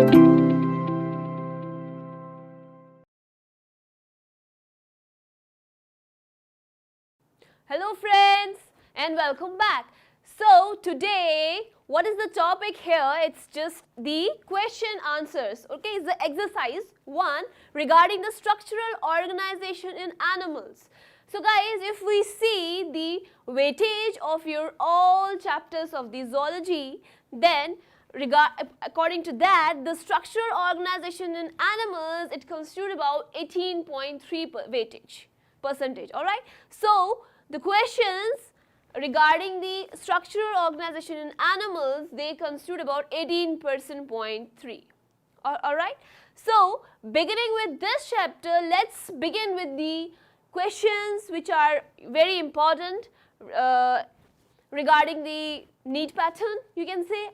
Hello friends and welcome back. So today what is the topic here? It's just the question answers. Okay, it's the exercise 1 regarding the structural organization in animals. So guys, if we see the weightage of your all chapters of the zoology, then according to that, the structural organization in animals, it constitutes about 18.3 weightage percentage. Alright, so the questions regarding the structural organization in animals, they constitute about 18.3. Alright, so beginning with this chapter, let's begin with the questions which are very important regarding the NEET pattern, you can say.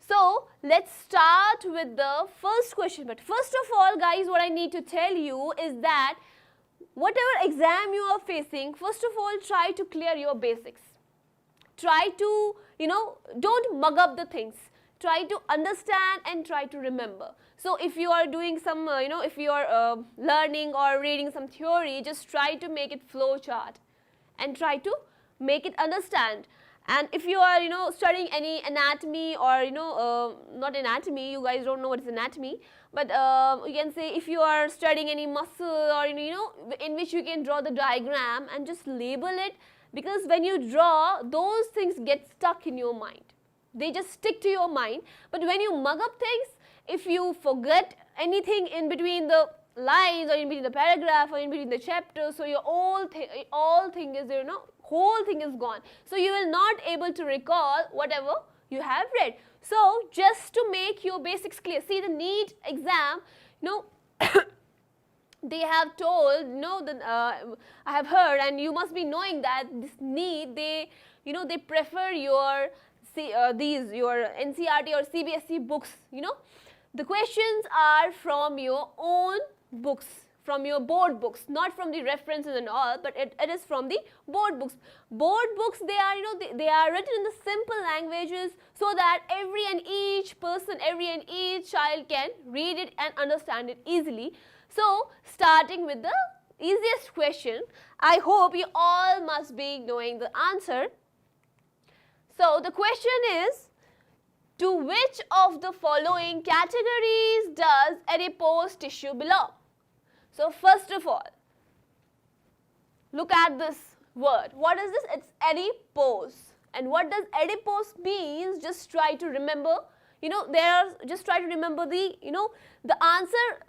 So let's start with the first question. But first of all guys, what I need to tell you is that whatever exam you are facing, first of all try to clear your basics. Try to, don't mug up the things. Try to understand and try to remember. So if you are doing some, if you are learning or reading some theory, just try to make it flow chart and try to make it understand. And if you are, studying any anatomy or, not anatomy, you guys don't know what is anatomy, but you can say if you are studying any muscle or, in which you can draw the diagram and just label it, because when you draw, those things get stuck in your mind. They just stick to your mind. But when you mug up things, if you forget anything in between the lines or in between the paragraph or in between the chapter, so your whole thing is, whole thing is gone. So you will not able to recall whatever you have read. So just to make your basics clear, see the NEET exam, they have told, I have heard, and you must be knowing that this NEET, they prefer your your NCERT or CBSE books. The questions are from your own books, from your board books, not from the references and all, but it is from the board books. Board books, they are, they are written in the simple languages so that every and each person, every and each child can read it and understand it easily. So starting with the easiest question, I hope you all must be knowing the answer. So the question is, to which of the following categories does adipose tissue belong? So first of all, look at this word. What is this? It's adipose. And what does adipose means? Just try to remember, just try to remember the, the answer.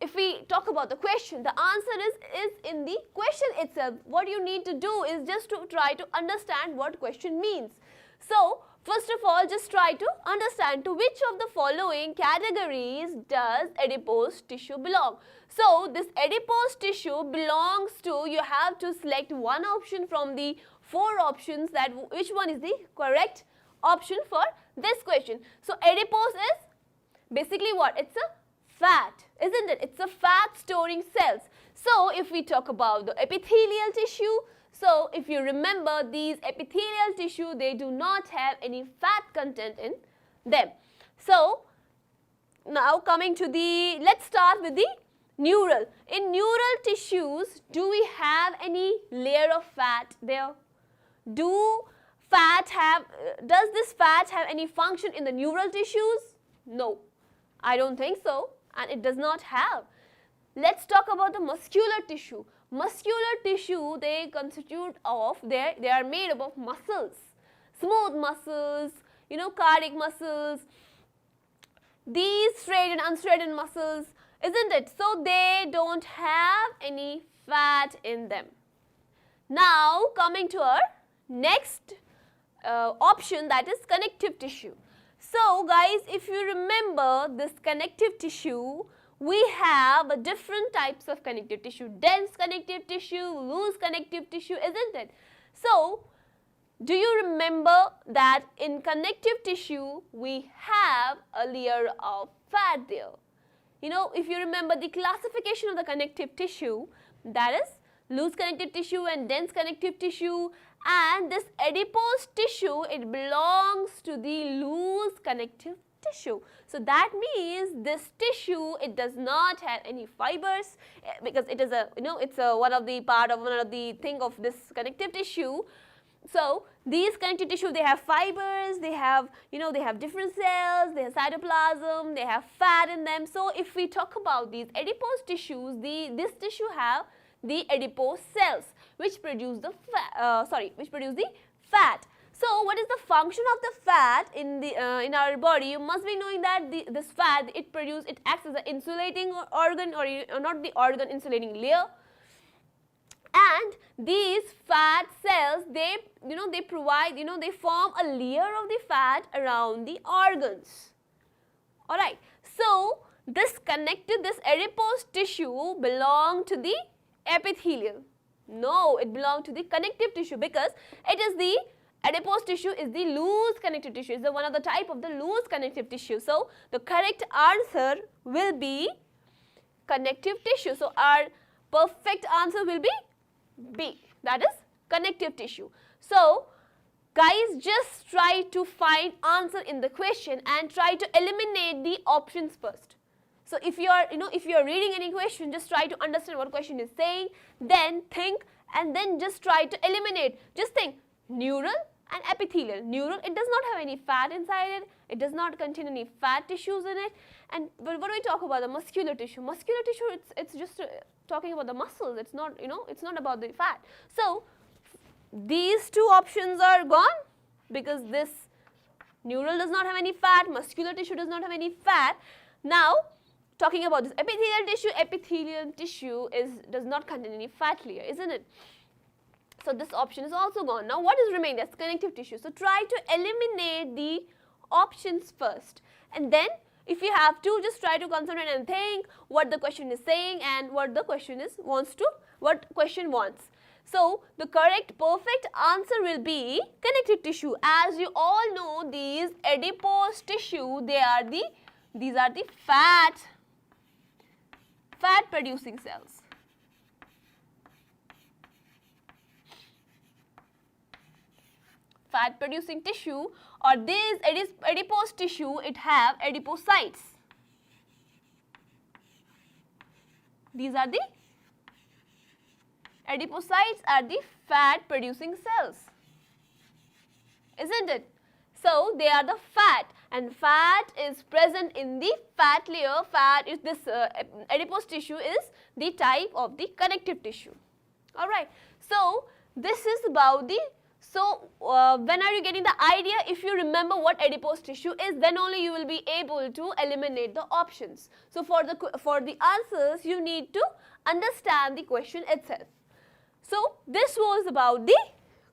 If we talk about the question, the answer is in the question itself. What you need to do is just to try to understand what question means. So first of all, just try to understand to which of the following categories does adipose tissue belong. So this adipose tissue belongs to, you have to select one option from the 4 options, that which one is the correct option for this question. So adipose is basically what? It's a fat, isn't it? It's a fat storing cells. So if we talk about the epithelial tissue, so if you remember, these epithelial tissue, they do not have any fat content in them. So now coming to the, let's start with the neural. In neural tissues, do we have any layer of fat there? Does this fat have any function in the neural tissues? No, I don't think so, and it does not have. Let's talk about the muscular tissue. Muscular tissue, they constitute of, they are made up of muscles, smooth muscles, cardiac muscles, these straight and unstraightened muscles, isn't it? So they don't have any fat in them. Now coming to our next option, that is connective tissue. So guys, if you remember this connective tissue, we have different types of connective tissue, dense connective tissue, loose connective tissue, isn't it? So do you remember that in connective tissue we have a layer of fat there? If you remember the classification of the connective tissue, that is loose connective tissue and dense connective tissue, and this adipose tissue, it belongs to the loose connective tissue. So that means this tissue, it does not have any fibers, because it is a, it's a one of the thing of this connective tissue. So these connective tissue, they have fibers, they have, they have different cells, they have cytoplasm, they have fat in them. So if we talk about these adipose tissues, this tissue have the adipose cells, which produce the fat. So what is the function of the fat in our body? You must be knowing that this fat, it acts as an insulating organ, or not the organ, insulating layer. And these fat cells, they provide, they form a layer of the fat around the organs. Alright, so this adipose tissue belong to the epithelial. No, it belongs to the connective tissue, because it is the adipose tissue is the loose connective tissue. It's one of the type of the loose connective tissue. So the correct answer will be connective tissue. So our perfect answer will be B, that is connective tissue. So guys, just try to find answer in the question and try to eliminate the options first. So if you are, if you are reading any question, just try to understand what question is saying, then think, and then just try to eliminate. Just think neural and epithelial. Neural, it does not have any fat inside it. It does not contain any fat tissues in it. And but what do we talk about? The muscular tissue. Muscular tissue, it's just talking about the muscles. It's not, it's not about the fat. So these two options are gone, because this neural does not have any fat, muscular tissue does not have any fat. Now talking about this epithelial tissue does not contain any fat layer, isn't it? So this option is also gone. Now what is remaining? That's connective tissue. So try to eliminate the options first, and then if you have to, just try to concentrate and think what the question is saying and what the question wants. So the correct perfect answer will be connective tissue. As you all know, these adipose tissue, these are the fat producing cells. Fat producing tissue, or this adipose tissue, it have adipocytes. These are the adipocytes, are the fat producing cells, isn't it? So they are the fat, and fat is present in the fat layer. Fat is this adipose tissue is the type of the connective tissue. Alright, so this is about the, when are you getting the idea? If you remember what adipose tissue is, then only you will be able to eliminate the options. So for the answers, you need to understand the question itself. So this was about the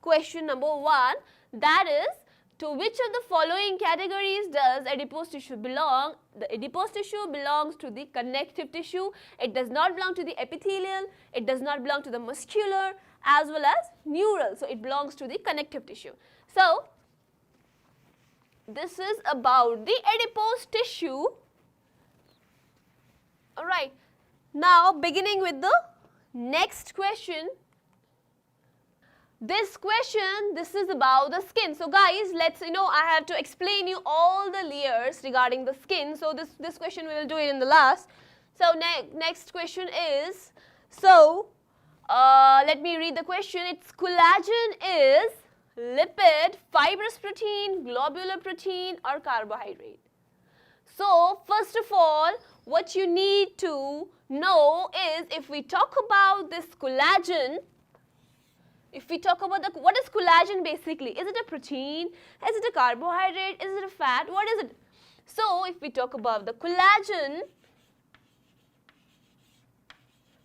question number 1, that is, to which of the following categories does adipose tissue belong? The adipose tissue belongs to the connective tissue. It does not belong to the epithelial. It does not belong to the muscular as well as neural. So it belongs to the connective tissue. So this is about the adipose tissue. Alright, now beginning with the next question. This question, this is about the skin. So guys, let's, I have to explain you all the layers regarding the skin. So this question we will do it in the last. So next question is, let me read the question. It's collagen is lipid, fibrous protein, globular protein, or carbohydrate. So first of all, what you need to know is, if we talk about this collagen, if we talk about what is collagen basically? Is it a protein? Is it a carbohydrate? Is it a fat? What is it? So if we talk about the collagen,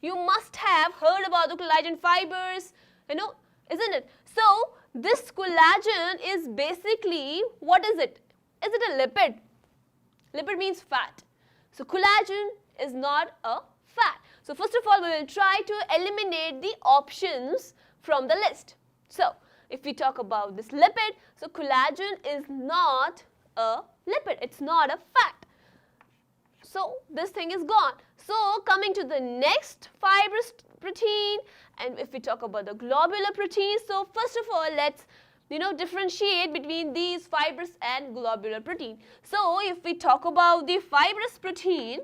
you must have heard about the collagen fibers, isn't it? So this collagen is basically, what is it? Is it a lipid? Lipid means fat. So collagen is not a fat. So first of all, we will try to eliminate the options from the list. So if we talk about this lipid, so collagen is not a lipid, it's not a fat. So this thing is gone. So coming to the next fibrous protein, and if we talk about the globular protein, so first of all, let's differentiate between these fibrous and globular protein. So if we talk about the fibrous protein,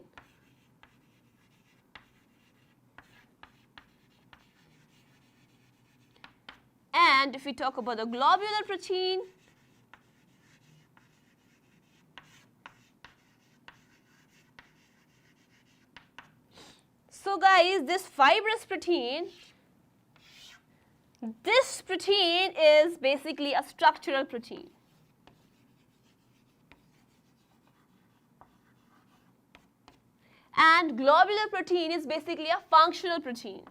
and if we talk about the globular protein, so guys, this fibrous protein, this protein is basically a structural protein. And globular protein is basically a functional protein.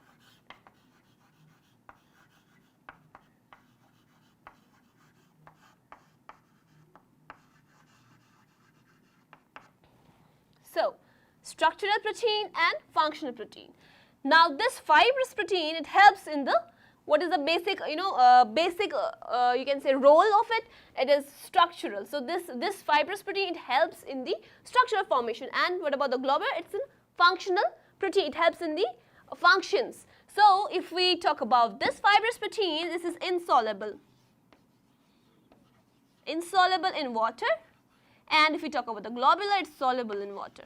So, structural protein and functional protein. Now, this fibrous protein, it helps in the, what is the basic, you can say role of it? It is structural. So, this fibrous protein, it helps in the structural formation. And what about the globular? It's a functional protein. It helps in the functions. So, if we talk about this fibrous protein, this is insoluble. Insoluble in water. And if we talk about the globular, it's soluble in water.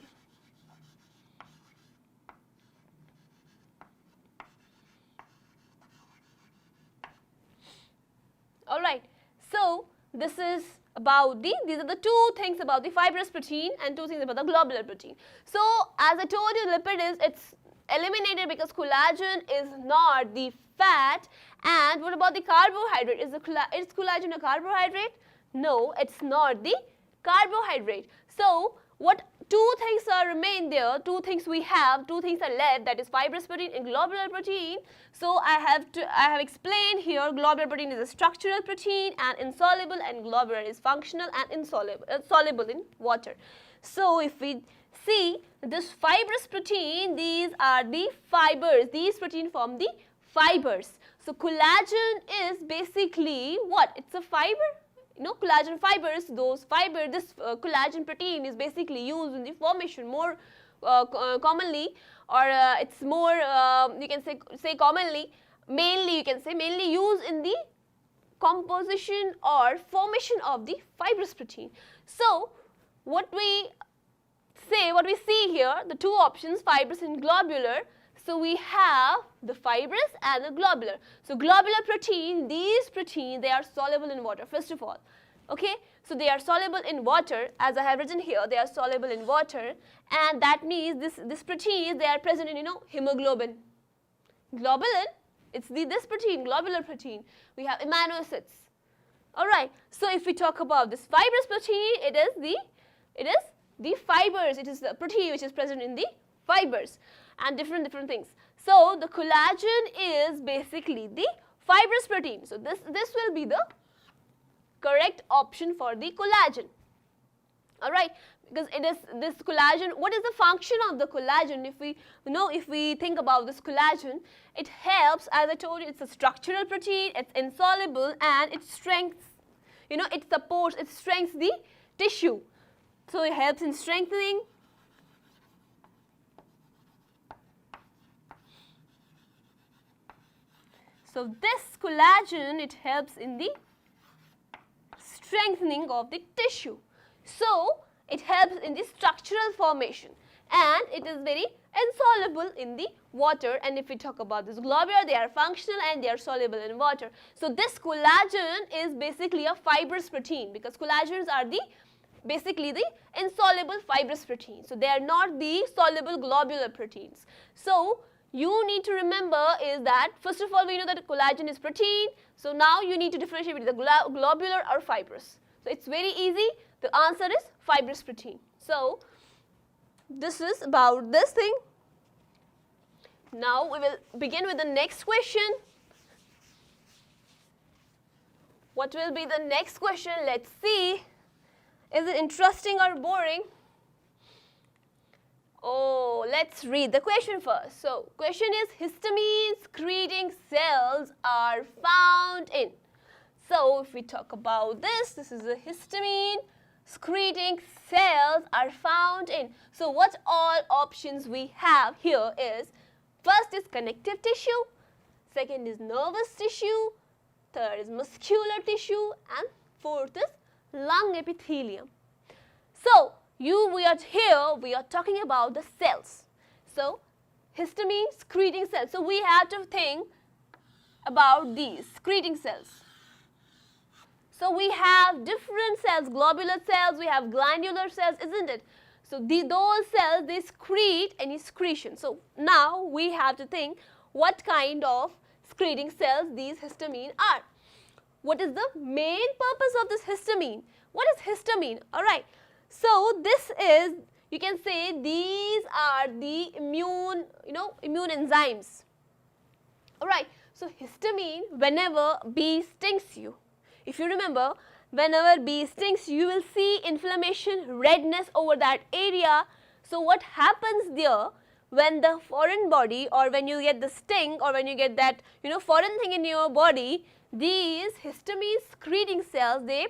Alright, so this is about these are the two things about the fibrous protein and two things about the globular protein. So, as I told you, lipid it's eliminated because collagen is not the fat. And what about the carbohydrate? Is collagen a carbohydrate? No, it's not the carbohydrate. So, what two things are remain there, two things we have, two things are left, that is fibrous protein and globular protein. So, I have explained here globular protein is a structural protein and insoluble, and globular is functional and insoluble, soluble in water. So, if we see this fibrous protein, these are the fibers, these protein form the fibers. So, collagen is basically what? It's a fiber. Collagen fibers, this collagen protein is basically used in the formation more commonly, or it's more, you can say commonly, mainly used in the composition or formation of the fibrous protein. So, what we see here, the two options, fibrous and globular. So, we have the fibrous and the globular. So, globular protein, these proteins, they are soluble in water, first of all. Okay, so they are soluble in water, as I have written here, they are soluble in water, and that means this protein, they are present in, hemoglobin. Globulin, it's this protein, globular protein. We have amino acids. Alright, so if we talk about this fibrous protein, it is the fibers, it is the protein which is present in the fibers. And different things. So, the collagen is basically the fibrous protein. So, this will be the correct option for the collagen. Alright, because it is this collagen. What is the function of the collagen? If we think about this collagen, it helps, as I told you, it's a structural protein, it's insoluble, and it strengthens, it supports, it strengthens the tissue. So, it helps in strengthening. So, this collagen, it helps in the strengthening of the tissue. So, it helps in the structural formation, and it is very insoluble in the water. And if we talk about this globular, they are functional and they are soluble in water. So, this collagen is basically a fibrous protein, because collagens are basically the insoluble fibrous proteins. So, they are not the soluble globular proteins. So, you need to remember is that, first of all, we know that collagen is protein. So, now you need to differentiate between the globular or fibrous. So, it's very easy. The answer is fibrous protein. So, this is about this thing. Now, we will begin with the next question. What will be the next question? Let's see. Is it interesting or boring? Oh, let's read the question first. So, question is, histamine secreting cells are found in. So, if we talk about this is a histamine secreting cells are found in. So, what all options we have here is, first is connective tissue, second is nervous tissue, third is muscular tissue, and fourth is lung epithelium. So, we are talking about the cells. So, histamine secreting cells. So, we have to think about these secreting cells. So, we have different cells, globular cells, we have glandular cells, isn't it? So, those cells, they secrete any secretion. So, now we have to think what kind of secreting cells these histamine are. What is the main purpose of this histamine? What is histamine? Alright. So, this is, you can say these are the immune enzymes. Alright. So, histamine, whenever bee stings you, if you remember, whenever bee stings, you will see inflammation, redness over that area. So, what happens there when the foreign body, or when you get the sting, or when you get that foreign thing in your body, these histamine secreting cells, they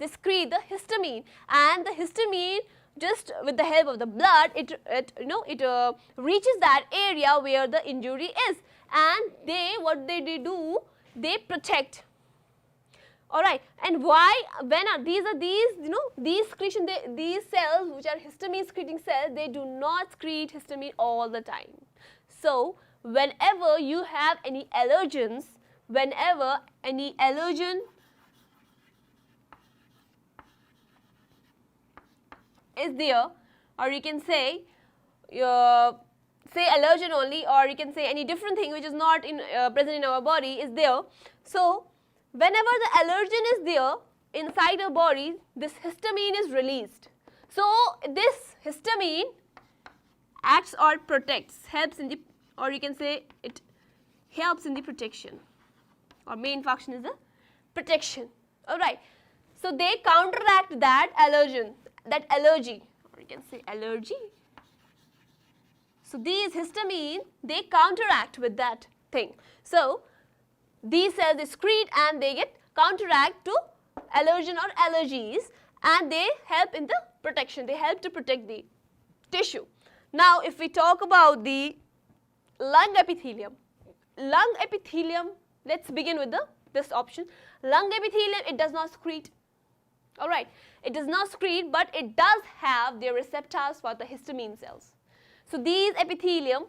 secrete the histamine, and the histamine, just with the help of the blood, it reaches that area where the injury is, and what they do, they protect. Alright, and why, these secretion, these cells which are histamine secreting cells, they do not secrete histamine all the time. So, whenever you have any allergens, whenever any allergen is there, or you can say allergen only, or you can say any different thing which is not present in our body is there. So, whenever the allergen is there inside our body, this histamine is released. So, this histamine acts or protects, helps in the, or you can say it helps in the protection, or main function is the protection. Alright. So, they counteract that allergen, that allergy, or you can say allergy. So, these histamine, they counteract with that thing. So, these cells excrete and they get counteract to allergen or allergies, and they help in the protection, they help to protect the tissue. Now, if we talk about the lung epithelium, let's begin with this option. Lung epithelium, it does not secrete. Alright, it does not secrete, but it does have their receptors for the histamine cells. So, these epithelium,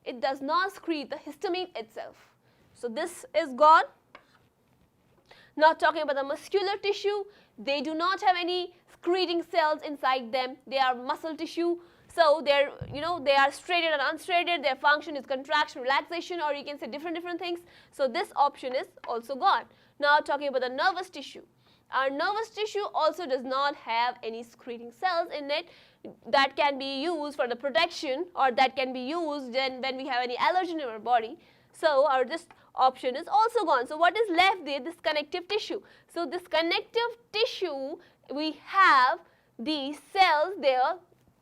it does not secrete the histamine itself. So, this is gone. Now, talking about the muscular tissue, they do not have any secreting cells inside them. They are muscle tissue. So, they are striated and unstriated. Their function is contraction, relaxation, or you can say different things. So, this option is also gone. Now, talking about the nervous tissue. Our nervous tissue also does not have any secreting cells in it that can be used for the protection, or that can be used when we have any allergen in our body. So, this option is also gone. So, what is left there? This connective tissue. So, this connective tissue, we have the cells there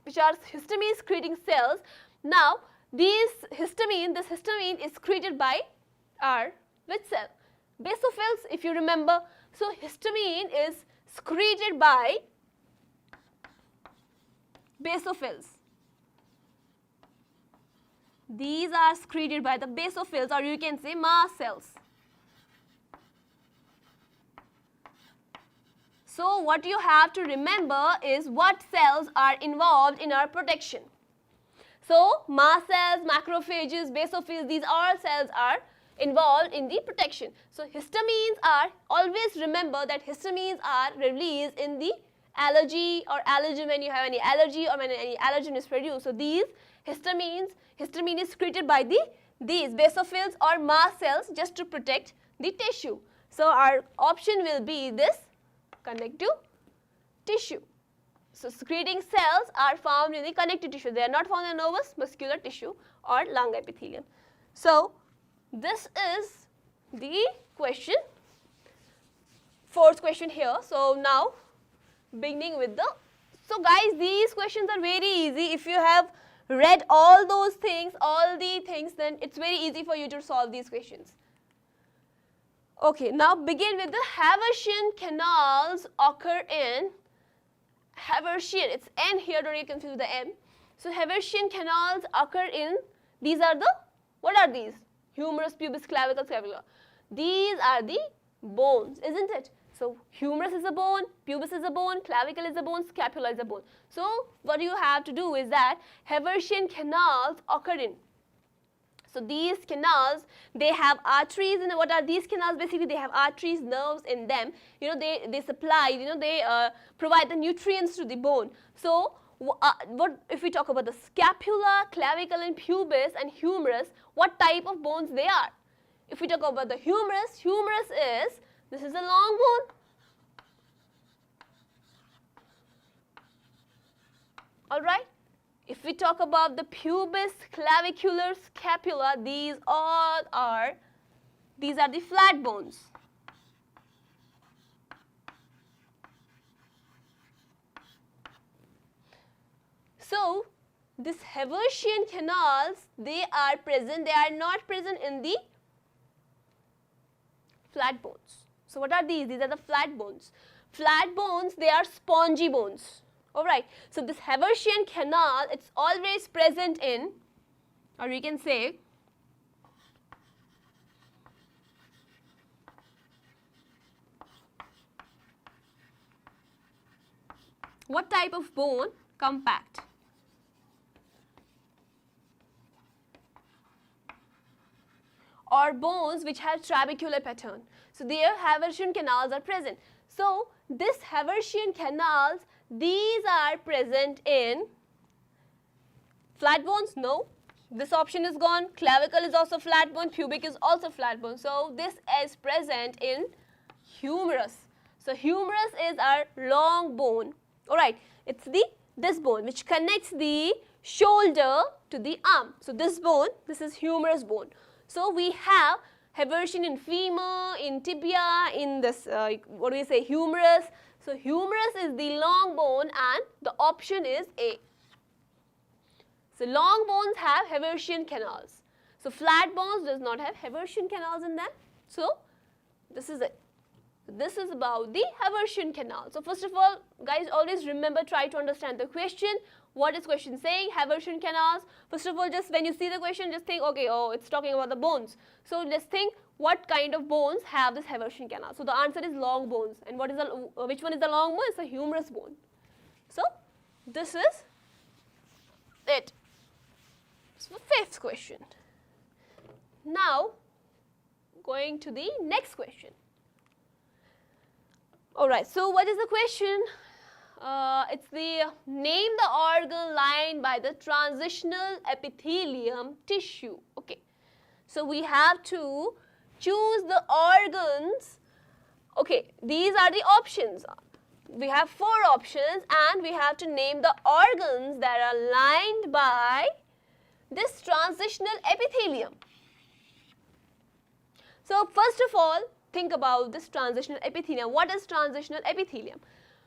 which are histamine secreting cells. Now, this histamine is secreted by our which cell? Basophils, if you remember. So, histamine is secreted by basophils. These are secreted by the basophils, or you can say mast cells. So, what you have to remember is what cells are involved in our protection. So, mast cells, macrophages, basophils, these all cells are involved in the protection. So, histamines are, always remember that histamines are released in the allergy or allergen, when you have any allergy or when any allergen is produced. So, these histamine is secreted by these basophils or mast cells just to protect the tissue. So, our option will be this connective tissue. So, secreting cells are found in the connective tissue. They are not found in the nervous, muscular tissue or lung epithelium. So, this is the question, fourth question here. So, now beginning with so guys, these questions are very easy. If you have read all those things, all the things, then it's very easy for you to solve these questions. Okay, now begin with the Haversian canals occur in, Haversian, it's N here, don't get confused with the M. So, Haversian canals occur in, these are the, what are these? Humerus, pubis, clavicle, scapula. These are the bones, isn't it? So humerus is a bone, pubis is a bone, clavicle is a bone, scapula is a bone. So what you have to do is that Haversian canals occur in. So these canals, they have arteries, and what are these canals? Basically, they have arteries, nerves in them. You know, they supply, you know, they provide the nutrients to the bone. So what if we talk about the scapula, clavicle, and pubis and humerus, what type of bones they are? If we talk about the humerus, humerus is, this is a long bone. All right. If we talk about the pubis, clavicular, scapula, these are the flat bones. So this Haversian canals, they are present, they are not present in the flat bones. So what are these? These are the flat bones. Flat bones, they are spongy bones. Alright, so this Haversian canal, it's always present in, or you can say, what type of bone? Compact. Or bones which have trabecular pattern. So their Haversian canals are present. So this Haversian canals, these are present in flat bones? No. This option is gone. Clavicle is also flat bone. Pubic is also flat bone. So this is present in humerus. So humerus is our long bone. Alright. It's this bone which connects the shoulder to the arm. So this bone, this is humerus bone. So we have Haversian in femur, in tibia, in this, what do we say, humerus. So humerus is the long bone and the option is A. So long bones have Haversian canals. So flat bones does not have Haversian canals in them. So this is it. This is about the Haversian canal. So first of all, guys, always remember, try to understand the question. What is question saying? Haversian canals. First of all, just when you see the question, just think, okay, oh, it's talking about the bones. So let's think, what kind of bones have this Haversian canal? So the answer is long bones. And what is which one is the long bone? It's a humerus bone. So this is it. So the fifth question. Now, going to the next question. Alright, so what is the question? It's the name the organ lined by the transitional epithelium tissue. Okay, so we have to choose the organs. Okay, these are the options. We have 4 options and we have to name the organs that are lined by this transitional epithelium. So first of all, think about this transitional epithelium. What is transitional epithelium?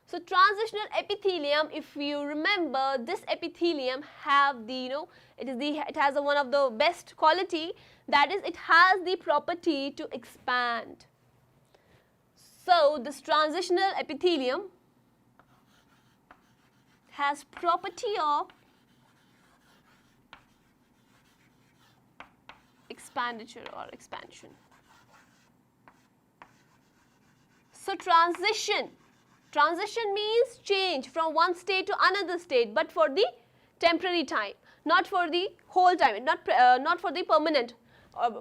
So transitional epithelium, if you remember, this epithelium have the, it has one of the best quality, that is, it has the property to expand. So this transitional epithelium has property of expenditure or expansion. So transition means change from one state to another state, but for the temporary time, not for the whole time, not for the permanent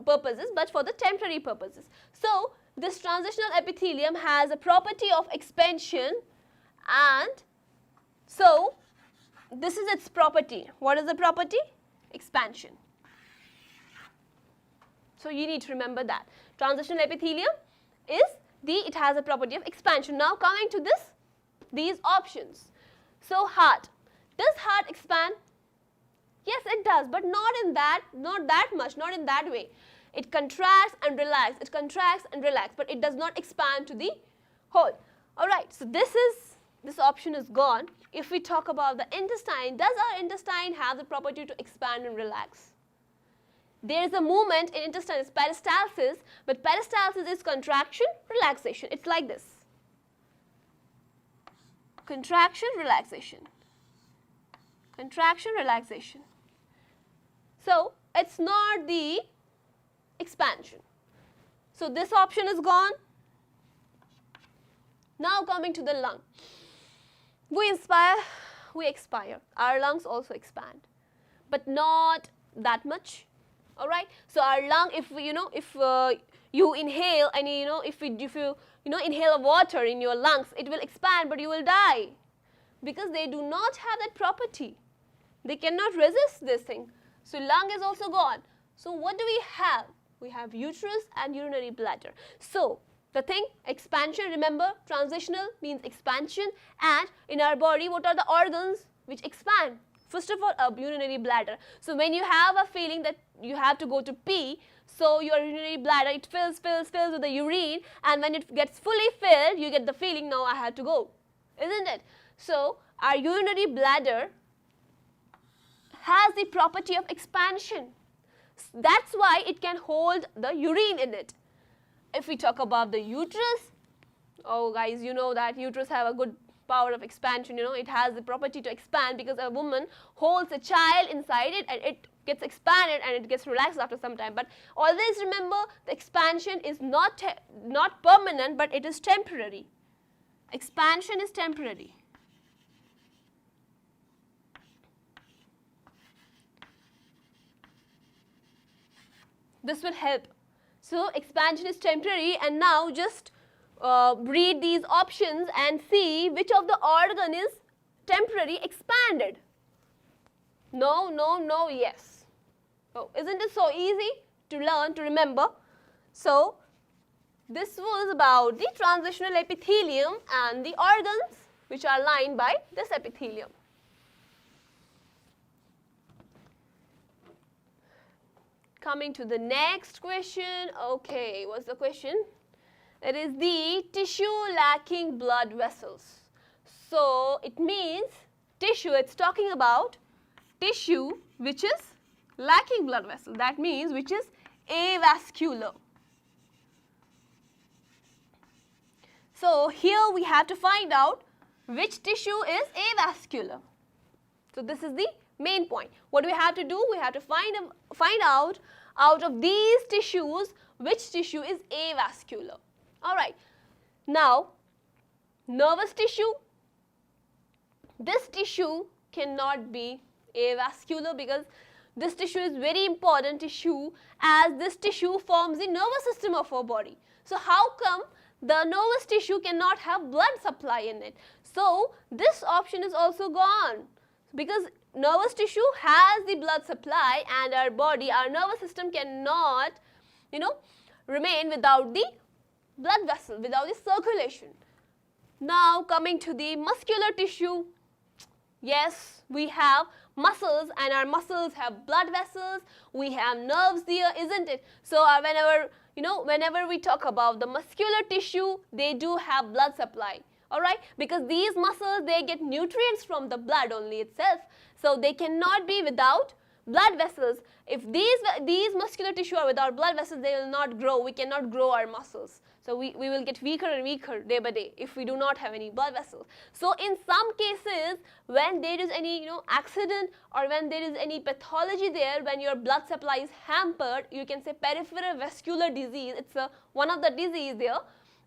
purposes, but for the temporary purposes. So this transitional epithelium has a property of expansion, and so this is its property. What is the property? Expansion. So you need to remember that. Transitional epithelium is it has a property of expansion. Now coming to these options. So heart. Does heart expand? Yes, it does, but not that much, not in that way. It contracts and relaxes, it contracts and relaxes, but it does not expand to the whole. Alright, so this option is gone. If we talk about the intestine, does our intestine have the property to expand and relax? There is a movement in intestine, it's peristalsis, but peristalsis is contraction, relaxation. It's like this. Contraction, relaxation. Contraction, relaxation. So it's not the expansion. So this option is gone. Now coming to the lung. We inspire, we expire. Our lungs also expand, but not that much. All right. So our lung, if you inhale any, if you inhale water in your lungs, it will expand, but you will die because they do not have that property. They cannot resist this thing. So lung is also gone. So what do we have? We have uterus and urinary bladder. So the thing, expansion, remember, transitional means expansion, and in our body, what are the organs which expand? First of all, a urinary bladder. So when you have a feeling that you have to go to pee, so your urinary bladder, it fills with the urine, and when it gets fully filled, you get the feeling, now I have to go, isn't it? So our urinary bladder has the property of expansion. That's why it can hold the urine in it. If we talk about the uterus, oh guys, you know that uterus have a good power of expansion, it has the property to expand because a woman holds a child inside it and it gets expanded and it gets relaxed after some time. But always remember, the expansion is not permanent, but it is temporary. Expansion is temporary. This will help. So expansion is temporary, and now just read these options and see which of the organ is temporary expanded. No, no, no, yes. Oh, isn't it so easy to learn, to remember? So this was about the transitional epithelium and the organs which are lined by this epithelium. Coming to the next question. Okay, what's the question? It is the tissue lacking blood vessels. So it means tissue, it's talking about tissue which is lacking blood vessels. That means which is avascular. So here we have to find out which tissue is avascular. So this is the main point. What do we have to do? We have to find out of these tissues which tissue is avascular. All right. Now, nervous tissue. This tissue cannot be avascular because this tissue is very important tissue, as this tissue forms the nervous system of our body. So how come the nervous tissue cannot have blood supply in it? So this option is also gone because nervous tissue has the blood supply, and our body, our nervous system cannot, remain without the blood vessel, without the circulation. Now coming to the muscular tissue. Yes, we have muscles, and our muscles have blood vessels. We have nerves there, isn't it? So whenever we talk about the muscular tissue, they do have blood supply. All right, because these muscles, they get nutrients from the blood only itself. So they cannot be without blood vessels. If these muscular tissue are without blood vessels, they will not grow. We cannot grow our muscles. So we will get weaker and weaker day by day if we do not have any blood vessels. So in some cases, when there is any accident or when there is any pathology there, when your blood supply is hampered, you can say peripheral vascular disease. It's one of the disease there.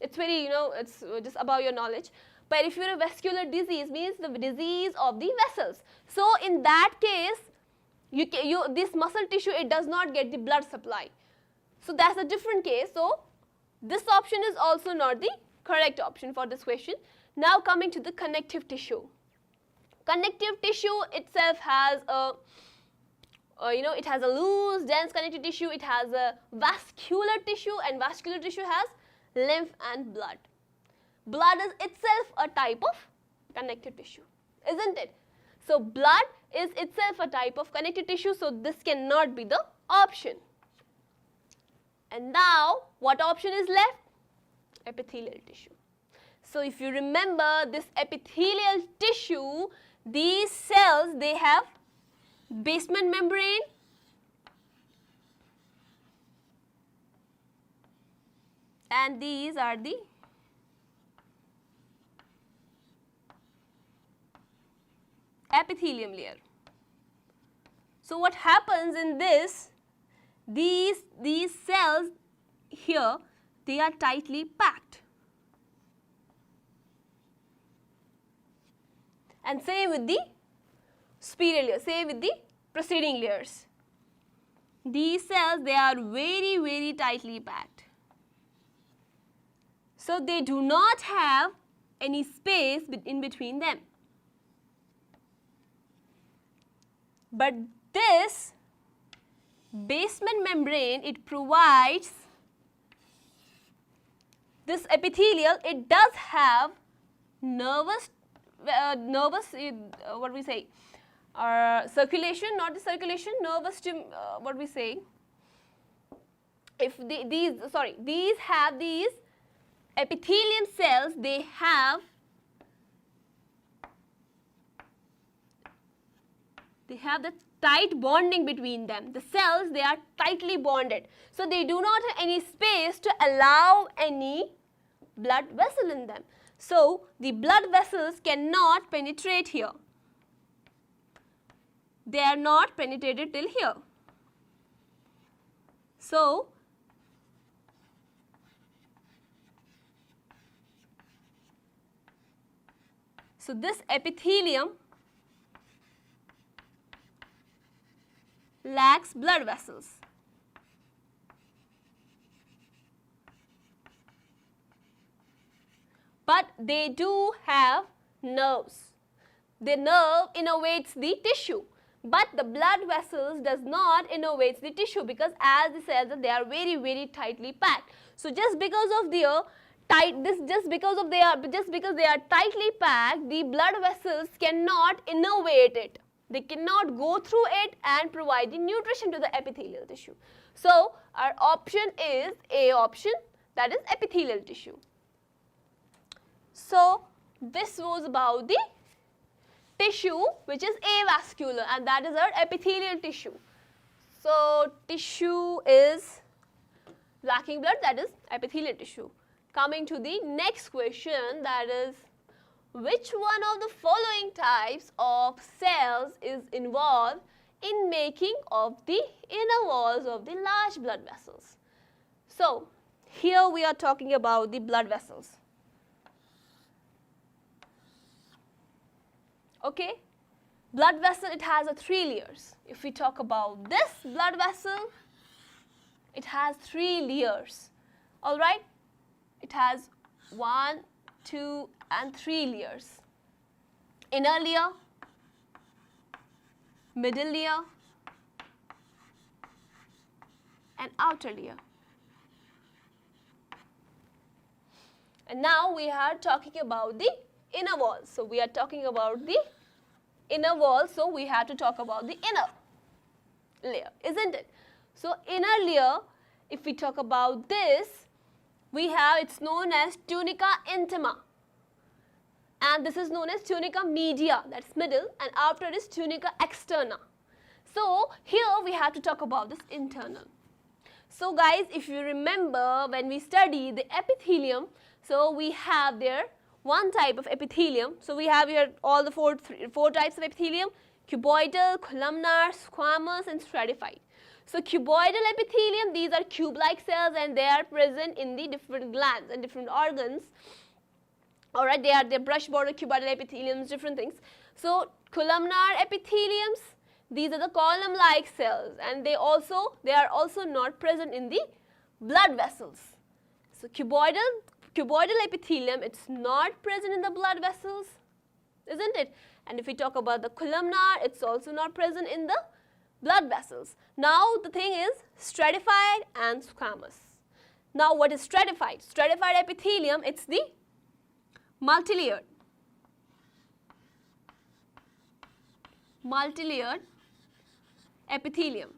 It's very, it's just above your knowledge. Peripheral vascular disease means the disease of the vessels. So in that case, this muscle tissue, it does not get the blood supply. So that's a different case. So this option is also not the correct option for this question. Now coming to the connective tissue. Connective tissue itself has it has a loose, dense connective tissue. It has a vascular tissue, and vascular tissue has lymph and blood. Blood is itself a type of connective tissue, isn't it? So blood is itself a type of connective tissue, so this cannot be the option. And now, what option is left? Epithelial tissue. So if you remember this epithelial tissue, these cells, they have basement membrane, and these are the epithelium layer. So what happens in this, these cells here, they are tightly packed. And same with the superior layer, same with the preceding layers. These cells, they are very, very tightly packed. So they do not have any space in between them. But this basement membrane, it provides this epithelial, it does have nervous what we say, circulation, not the circulation, nervous, what we say, if these have these epithelium cells, they have the tight bonding between them. The cells, they are tightly bonded. So they do not have any space to allow any blood vessel in them. So the blood vessels cannot penetrate here. They are not penetrated till here. So this epithelium lacks blood vessels. But they do have nerves. The nerve innervates the tissue, but the blood vessels does not innervates the tissue, because as the cells, they are very, very tightly packed. So just because of their just because they are tightly packed, the blood vessels cannot innervate it. They cannot go through it and provide the nutrition to the epithelial tissue. So our option is A option, that is epithelial tissue. So this was about the tissue which is avascular, and that is our epithelial tissue. So tissue is lacking blood, that is epithelial tissue. Coming to the next question, that is, which one of the following types of cells is involved in making of the inner walls of the large blood vessels? So here we are talking about the blood vessels. Okay, blood vessel, it has 3 layers. If we talk about this blood vessel, it has 3 layers. All right, it has 1, 2 and 3 layers. Inner layer, middle layer and outer layer. And now we are talking about the inner wall. So we are talking about the inner wall, so we have to talk about the inner layer, isn't it? So inner layer, if we talk about this, we have, it's known as tunica intima, and this is known as tunica media, that's middle, and outer is tunica externa. So here we have to talk about this internal. So guys, if you remember when we study the epithelium, so we have there one type of epithelium. So we have here all the four types of epithelium: cuboidal, columnar, squamous and stratified. So cuboidal epithelium, these are cube-like cells and they are present in the different glands and different organs. Alright, they are the brush border cuboidal epitheliums, different things. So columnar epitheliums, these are the column-like cells, and they are also not present in the blood vessels. So cuboidal epithelium, it's not present in the blood vessels, isn't it? And if we talk about the columnar, it's also not present in the blood vessels. Now the thing is stratified and squamous. Now what is stratified? Stratified epithelium, it's the multilayered epithelium.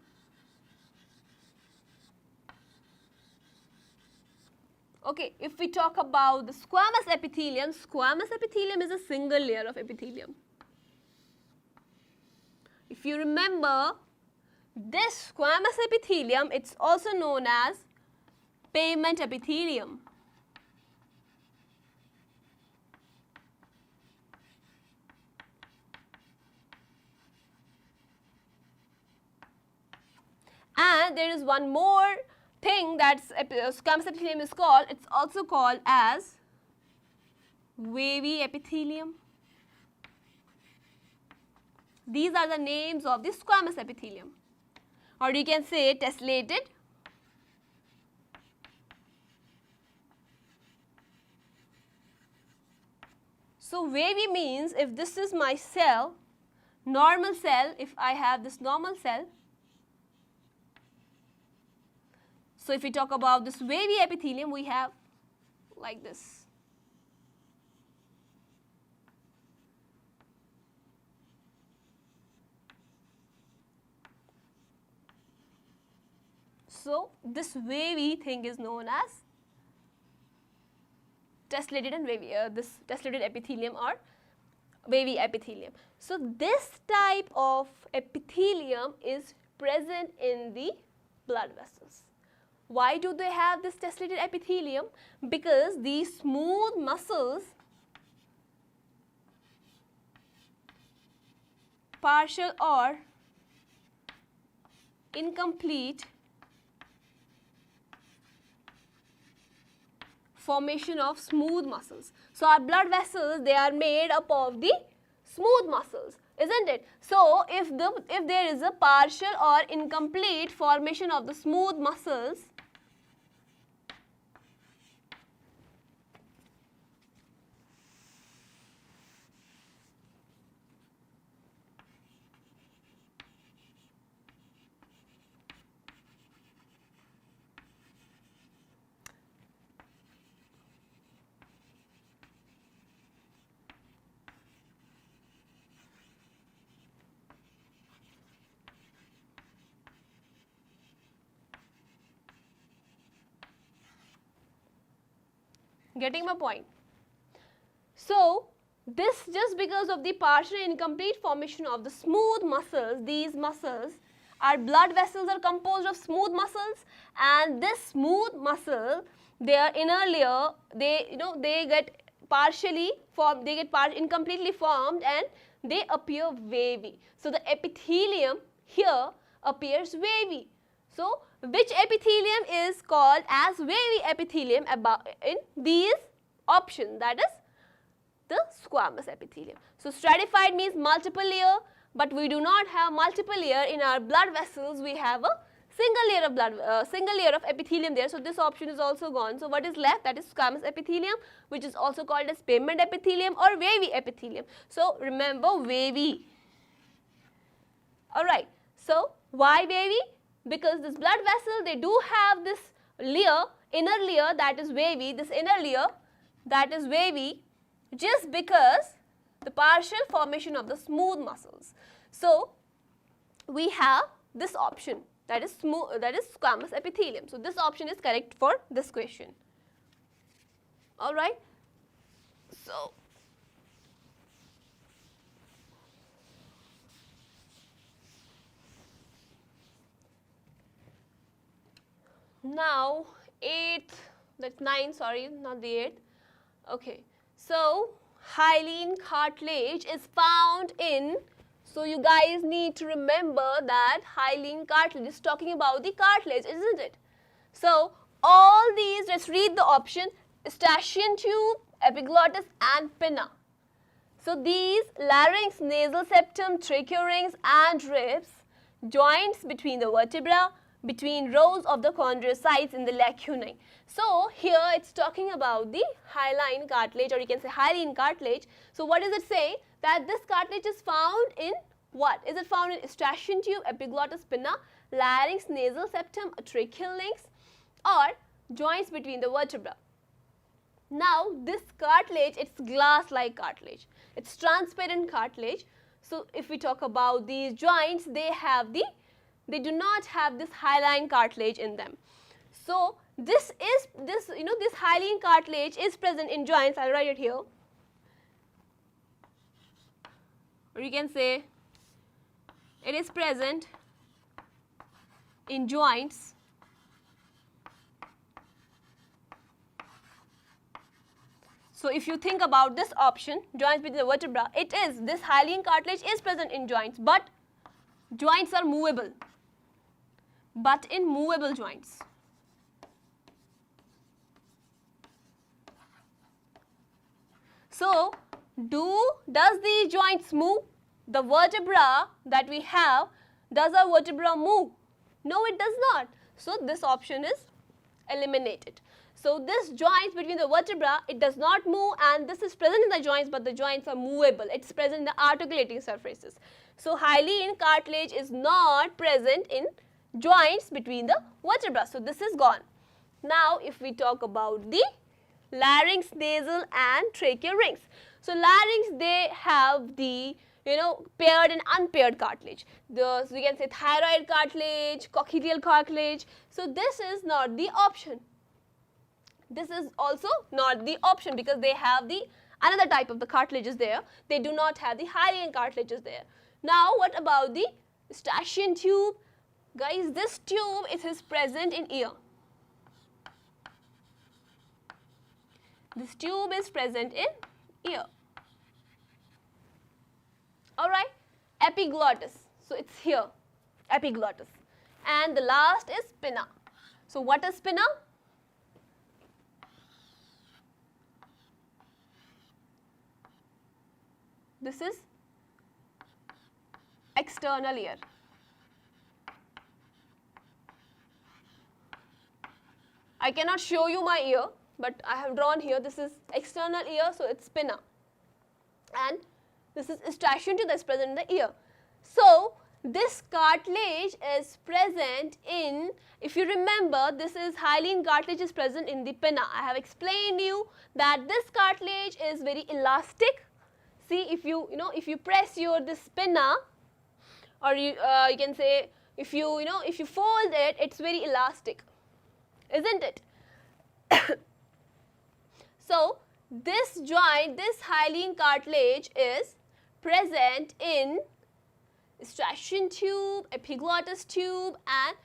Okay, if we talk about the squamous epithelium is a single layer of epithelium. If you remember, this squamous epithelium, it's also known as pavement epithelium. And there is one more thing that squamous epithelium is called, it's also called as wavy epithelium. These are the names of the squamous epithelium, or you can say tessellated, so wavy means if this is my cell, normal cell, if I have this normal cell, so if we talk about this wavy epithelium, we have like this. So this wavy thing is known as tessellated and wavy, this tessellated epithelium or wavy epithelium. So this type of epithelium is present in the blood vessels. Why do they have this tessellated epithelium? Because these smooth muscles, partial or incomplete formation of smooth muscles. So our blood vessels, they are made up of the smooth muscles, isn't it? So if there is a partial or incomplete formation of the smooth muscles, getting my point? So this, just because of the partial incomplete formation of the smooth muscles, these muscles, our blood vessels are composed of smooth muscles, and this smooth muscle, their inner layer, they get partially formed, they get incompletely formed, and they appear wavy. So the epithelium here appears wavy. So which epithelium is called as wavy epithelium in these options, that is the squamous epithelium. So stratified means multiple layer, but we do not have multiple layer in our blood vessels. We have a single layer of epithelium there. So this option is also gone. So what is left? That is squamous epithelium, which is also called as pavement epithelium or wavy epithelium. So remember, wavy. Alright, so why wavy? Because this blood vessel, they do have this layer, inner layer, that is wavy, this inner layer that is wavy, just because the partial formation of the smooth muscles. So we have this option, that is squamous epithelium. So this option is correct for this question. Alright, so now 8th, that's 9, sorry, not the 8th. Okay, so hyaline cartilage is found in, so you guys need to remember that hyaline cartilage is talking about the cartilage, isn't it? So all these, let's read the option: eustachian tube, epiglottis and pinna. So these larynx, nasal septum, tracheorhyngx and ribs, joints between the vertebra, between rows of the chondrocytes in the lacunae. So here it's talking about the hyaline cartilage, or you can say hyaline cartilage. So what is it saying? That this cartilage is found in what? Is it found in eustachian tube, epiglottis, pinna, larynx, nasal septum, tracheorhyngx, or joints between the vertebra? Now this cartilage, it's glass-like cartilage. It's transparent cartilage. So if we talk about these joints, they do not have this hyaline cartilage in them. So this hyaline cartilage is present in joints. I'll write it here. Or you can say it is present in joints So if you think about this option, joints between the vertebra, this hyaline cartilage is present in joints, but joints are movable. But in movable joints, So, does the joints move? The vertebra that we have, does our vertebra move? No, it does not. So, this option is eliminated. So, this joint between the vertebra, it does not move, and this is present in the joints, but the joints are movable. It is present in the articulating surfaces. So, hyaline cartilage is not present in joints between the vertebra. So, this is gone. Now, if we talk about the larynx, nasal and tracheal rings. So, larynx, they have the paired and unpaired cartilage. So, we can say thyroid cartilage, cochlear cartilage. So, this is not the option. This is also not the option because they have the another type of the cartilages there. They do not have the hyaline cartilages there. Now, what about the Eustachian tube? Guys, this tube is present in ear. This tube is present in ear. Alright, epiglottis. So, it's here, epiglottis. And the last is pinna. So, what is pinna? This is external ear. I cannot show you my ear, but I have drawn here. This is external ear, so it's pinna. And this is Eustachian tube that is present in the ear. So, this cartilage is present in, if you remember, this is hyaline cartilage is present in the pinna. I have explained you that this cartilage is very elastic. See, if you press this pinna, or you can say if you fold it, it's very elastic, isn't it? So, this joint, this hyaline cartilage is present in Eustachian tube, epiglottis tube, and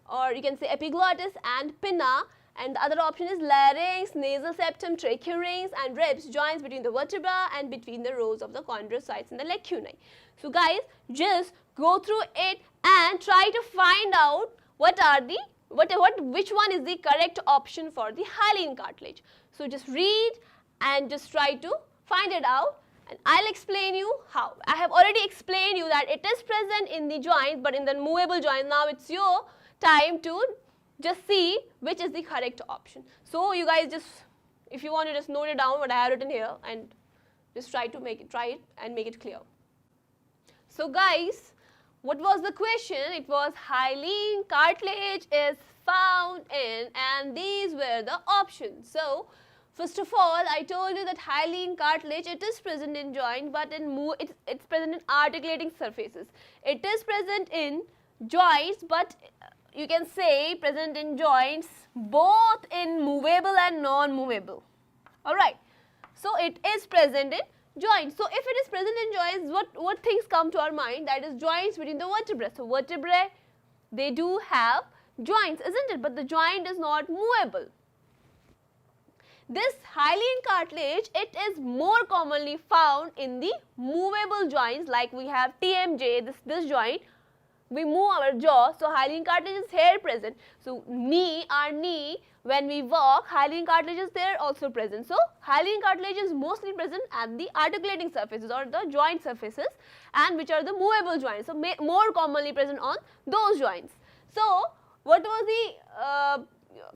or you can say epiglottis and pinna. And the other option is larynx, nasal septum, tracheal rings and ribs, joints between the vertebra and between the rows of the chondrocytes and the lacunae. So, guys, just go through it and try to find out which one is the correct option for the hyaline cartilage. So, just read and just try to find it out, and I'll explain you how. I have already explained you that it is present in the joint, but in the movable joint. Now, it's your time to just see which is the correct option. So, you guys just, if you want to just note it down what I have written here and just try it and make it clear. So, guys, what was the question? It was hyaline cartilage is found in, and these were the options. So, first of all, I told you that hyaline cartilage, it is present in joint, but it's present in articulating surfaces. It is present in joints, but you can say present in joints both in movable and non-movable. Alright. So, it is present in joints. So, if it is present in joints, what things come to our mind? That is joints between the vertebrae. So, vertebrae, they do have joints, isn't it? But the joint is not movable. This hyaline cartilage, it is more commonly found in the movable joints, like we have TMJ, this joint. We move our jaw, so hyaline cartilage is here present. So, our knee, when we walk, hyaline cartilage is there also present. So, hyaline cartilage is mostly present at the articulating surfaces or the joint surfaces, and which are the movable joints. So, more commonly present on those joints. So, what was the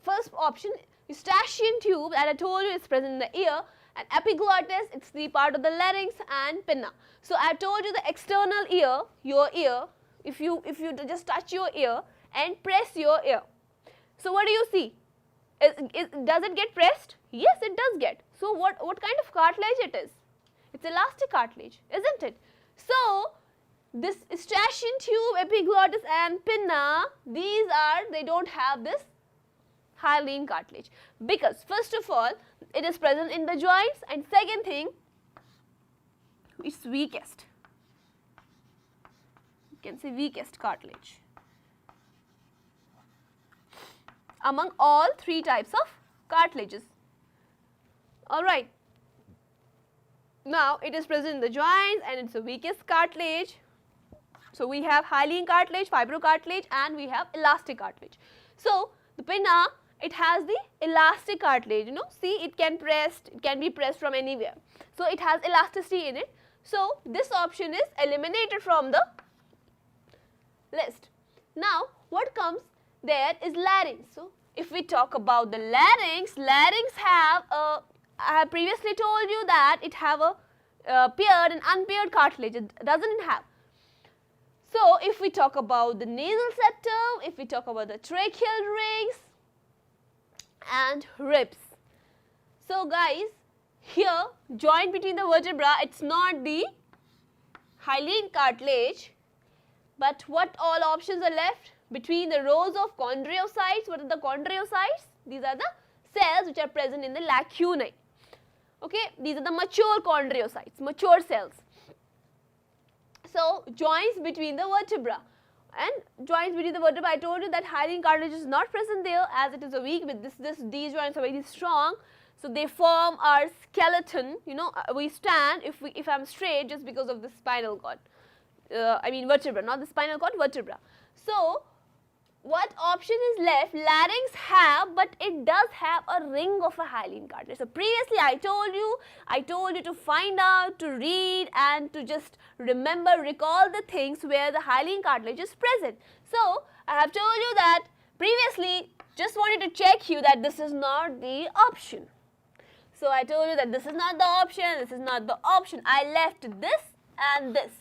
first option? Eustachian tube, that I told you is present in the ear, and epiglottis, it's the part of the larynx and pinna. So, I told you the external ear, your ear. If you just touch your ear and press your ear, so what do you see? Does it get pressed? Yes, it does get. So, what kind of cartilage it is? It's elastic cartilage, isn't it? So, this Eustachian tube, epiglottis and pinna, they don't have this hyaline cartilage, because first of all, it is present in the joints, and second thing, it's weakest. Can say weakest cartilage among all three types of cartilages. Alright. Now, it is present in the joints and it's the weakest cartilage. So, we have hyaline cartilage, fibrocartilage, and we have elastic cartilage. So, the pinna, it has the elastic cartilage, see, it can be pressed from anywhere. So it has elasticity in it. So this option is eliminated from the list. Now what comes there is larynx. So if we talk about the larynx have I have previously told you that it have a paired and unpaired cartilage. It doesn't have. So if we talk about the nasal septum, if we talk about the tracheal rings and ribs. So guys, here joint between the vertebra, it's not the hyaline cartilage, but what all options are left? Between the rows of chondriocytes. What are the chondriocytes? These are the cells which are present in the lacunae. Okay, these are the mature chondriocytes, mature cells. So joints between the vertebra, and joints between the vertebra, I told you that hyaline cartilage is not present there as it is a weak, but these joints are very strong. So they form our skeleton. We stand if I'm straight just because of the spinal cord. Vertebra, not the spinal cord, vertebra. So what option is left? Larynx have, but it does have a ring of a hyaline cartilage. So previously I told you to find out, to read, and to just remember, recall the things where the hyaline cartilage is present. So I have told you that previously, just wanted to check you that this is not the option. So I told you that this is not the option, this is not the option. I left this and this.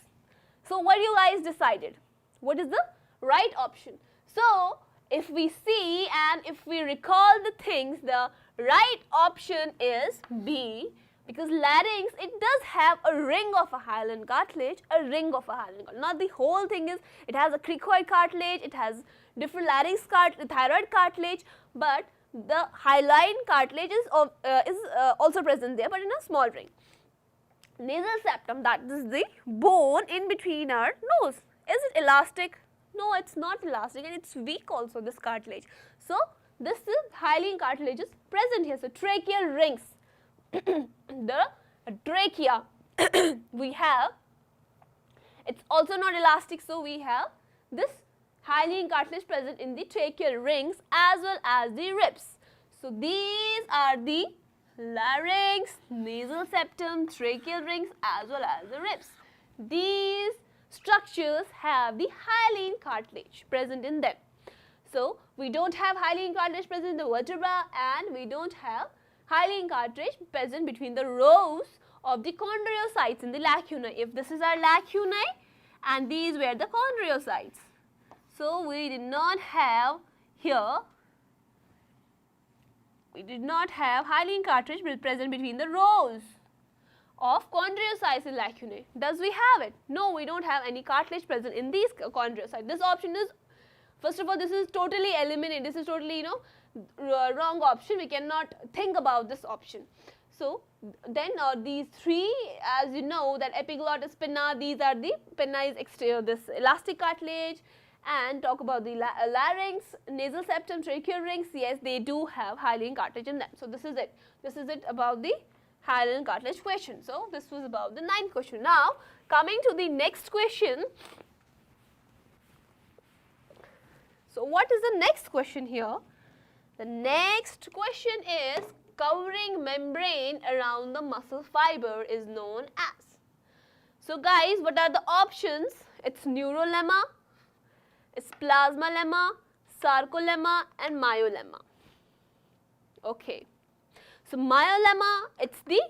So what you guys decided? What is the right option? So if we see and if we recall the things, the right option is B, because larynx, it does have a ring of a hyaline cartilage, Not the whole thing is, it has a cricoid cartilage, it has different larynx thyroid cartilage, but the hyaline cartilage is also present there, but in a small ring. Nasal septum, that is the bone in between our nose. Is it elastic? No, it's not elastic, and it's weak also, this cartilage. So this is hyaline cartilage is present here. So tracheal rings, the trachea we have, it's also not elastic, so we have this hyaline cartilage present in the tracheal rings as well as the ribs. So these are the larynx, nasal septum, tracheal rings as well as the ribs. These structures have the hyaline cartilage present in them. So we don't have hyaline cartilage present in the vertebra, and we don't have hyaline cartilage present between the rows of the chondriocytes in the lacunae. If this is our lacunae and these were the chondriocytes. So we did not have here, we did not have hyaline cartilage present between the rows of chondriocytes in lacunae. Does we have it? No, we don't have any cartilage present in these chondriocytes. This option is, first of all, this is totally eliminated. This is totally, wrong option. We cannot think about this option. So then these three, as you know, that epiglottis, pinna, these are the, pinna is this elastic cartilage, and talk about the larynx, nasal septum, tracheal rings, yes, they do have hyaline cartilage in them. So this is it. This is it about the hyaline cartilage question. So this was about the 9th question. Now coming to the next question. So what is the next question here? The next question is, covering membrane around the muscle fiber is known as. So guys, what are the options? It's neurolemma, it's plasmalemma, sarcolemma and myolemma. Okay. So myolemma, it's the,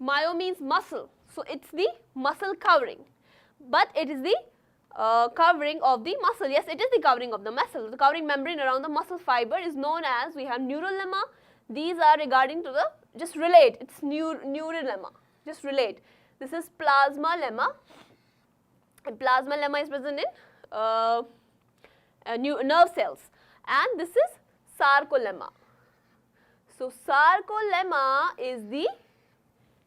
myo means muscle, so it's the muscle covering, but it is the covering of the muscle. Yes, it is the covering of the muscle. The covering membrane around the muscle fiber is known as, we have neurolemma. These are regarding to the, just relate, it's neurolemma, just relate. This is plasmalemma, and plasmalemma is present in nerve cells, and this is sarcolemma. So sarcolemma is the,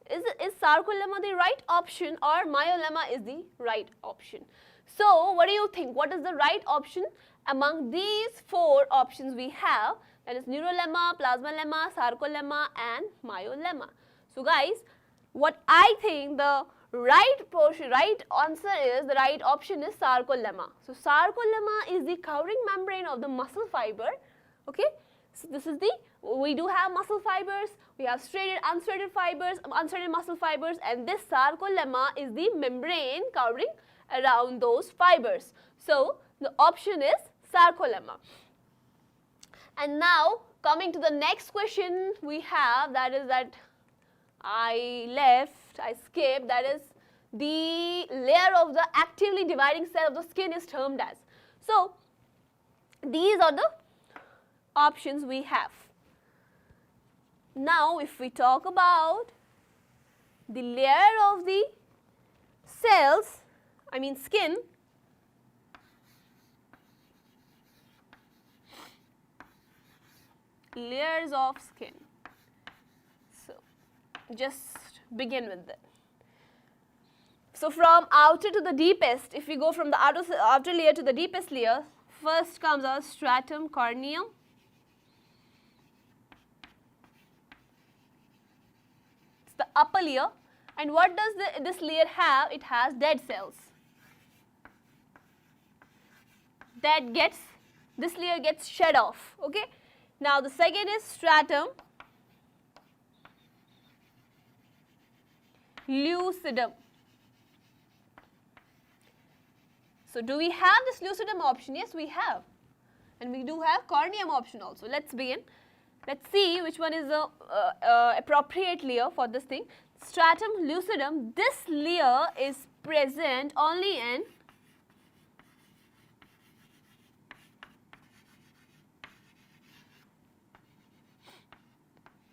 is sarcolemma the right option, or myolemma is the right option? So what do you think? What is the right option among these 4 options we have? That is neurolemma, plasmalemma, sarcolemma and myolemma. So guys, what I think the right portion, right answer is, the right option is sarcolemma. So sarcolemma is the covering membrane of the muscle fiber. Okay, So this is the, we do have muscle fibers, we have striated, unstriated fibers, unstriated muscle fibers, and this sarcolemma is the membrane covering around those fibers. So the option is sarcolemma. And now coming to the next question we have, that is that I skipped, that is the layer of the actively dividing cell of the skin is termed as. So these are the options we have. Now if we talk about the layer of the cells, I mean skin, layers of skin. So just begin with that. So from outer to the deepest, if we go from the outer layer to the deepest layer, first comes our stratum corneum. It's the upper layer. And what does this layer have? It has dead cells. This layer gets shed off. Okay. Now the second is stratum lucidum. So do we have this lucidum option? Yes, we have. And we do have corneum option also. Let's begin. Let's see which one is the appropriate layer for this thing. Stratum lucidum, this layer is present only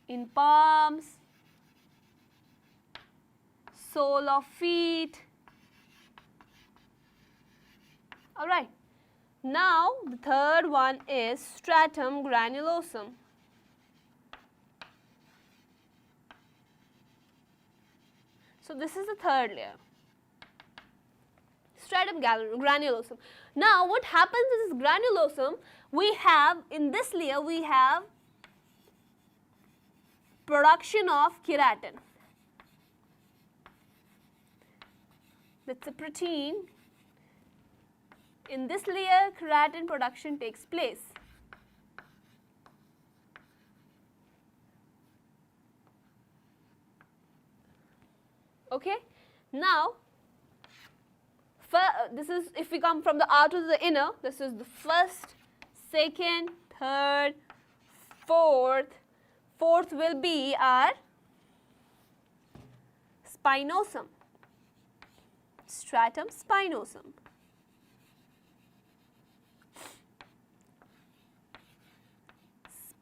in palms, sole of feet. Alright. Now the third one is stratum granulosum. So this is the third layer, stratum granulosum. Now what happens in this granulosum, we have, in this layer we have production of keratin. That's a protein. In this layer, keratin production takes place. Okay. Now, this is, if we come from the outer to the inner, this is the first, second, third, fourth. Fourth will be our spinosum, stratum spinosum.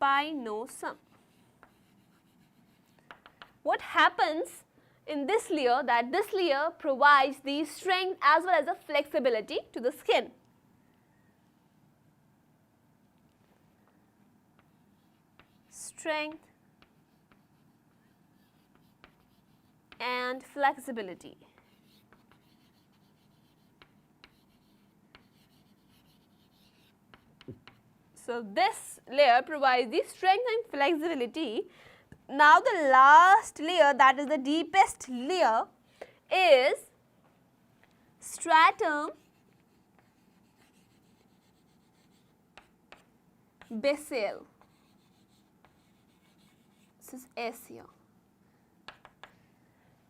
Spinosum. What happens in this layer, that this layer provides the strength as well as the flexibility to the skin. Strength and flexibility. So this layer provides the strength and flexibility. Now the last layer, that is the deepest layer, is stratum basale. This is S here.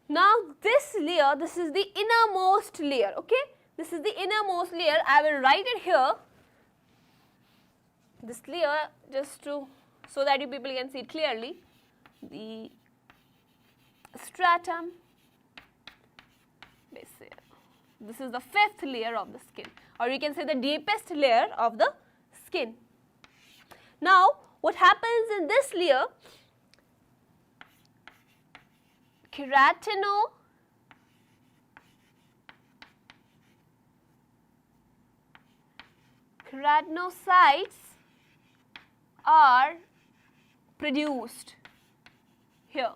Now this layer, this is the innermost layer, okay? This is the innermost layer. I will write it here. This layer, just to, so that you people can see it clearly. The stratum basale. This is the fifth layer of the skin, or you can say the deepest layer of the skin. Now, what happens in this layer? Keratinocytes are produced here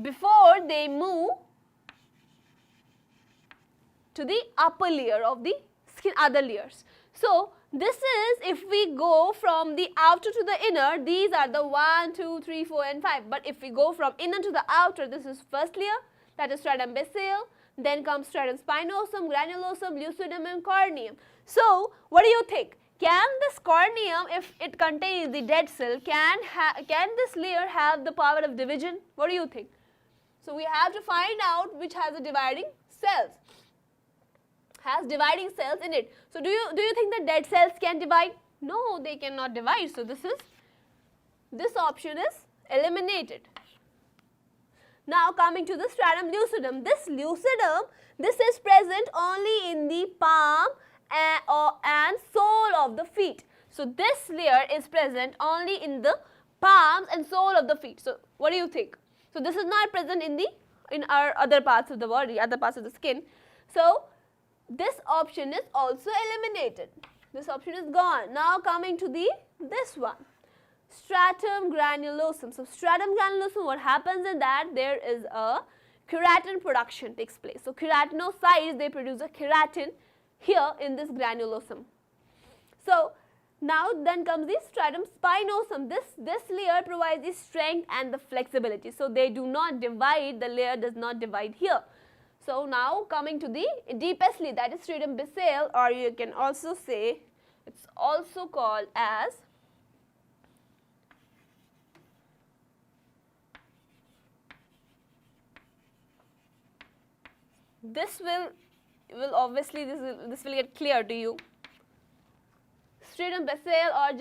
before they move to the upper layer of the skin, other layers. So this is, if we go from the outer to the inner, these are the 1, 2, 3, 4 and 5. But if we go from inner to the outer, this is first layer, that is stratum basale, then comes stratum spinosum, granulosum, lucidum and corneum. So what do you think? can this corneum, if it contains the dead cell, can this layer have the power of division? What do you think? So we have to find out which has the dividing cells. Has dividing cells in it. So do you think the dead cells can divide? No, they cannot divide. So this option is eliminated. Now coming to the stratum lucidum. This is present only in the palm and sole of the feet. So this layer is present only in the palms and sole of the feet. So what do you think? So this is not present in our other parts of the body, other parts of the skin. So this option is also eliminated. This option is gone. Now coming to this one, stratum granulosum. So stratum granulosum, what happens in that, there is a keratin production takes place. So keratinocytes, they produce a keratin here in this granulosum. So now then comes the stratum spinosum. This layer provides the strength and the flexibility. So they do not divide, the layer does not divide here. So now coming to the deepest layer, that is stratum basale, or you can also say it's also called as this will obviously this will get clear to you. Stratum basale or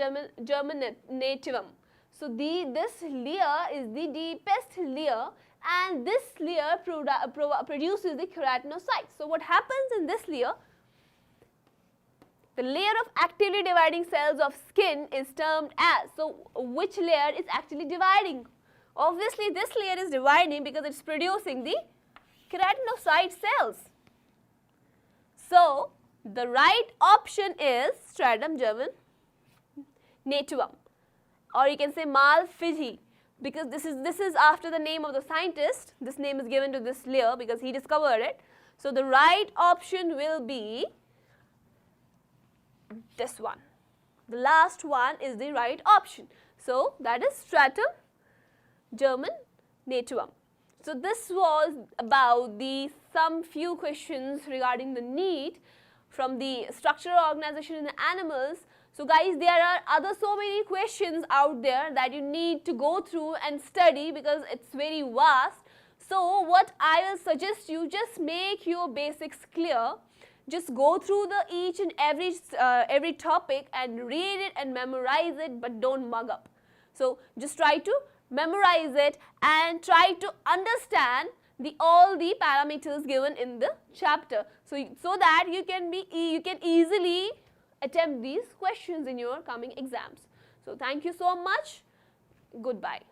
germinativum. So this layer is the deepest layer, and this layer produces the keratinocytes. So what happens in this layer? The layer of actively dividing cells of skin is termed as. So which layer is actually dividing? Obviously this layer is dividing because it's producing the keratinocyte cells. So the right option is stratum germinativum, or you can say Malpighi, because this is after the name of the scientist. This name is given to this layer because he discovered it. So the right option will be this one. The last one is the right option. So that is stratum germinativum. So this was about some few questions regarding the NEET from the structural organization in the animals. So guys, there are so many questions out there that you need to go through and study because it's very vast. So what I will suggest you, just make your basics clear. Just go through each and every topic and read it and memorize it, but don't mug up. So just try to memorize it and try to understand all the parameters given in the chapter, so that you can easily attempt these questions in your coming exams. So thank you so much. Goodbye.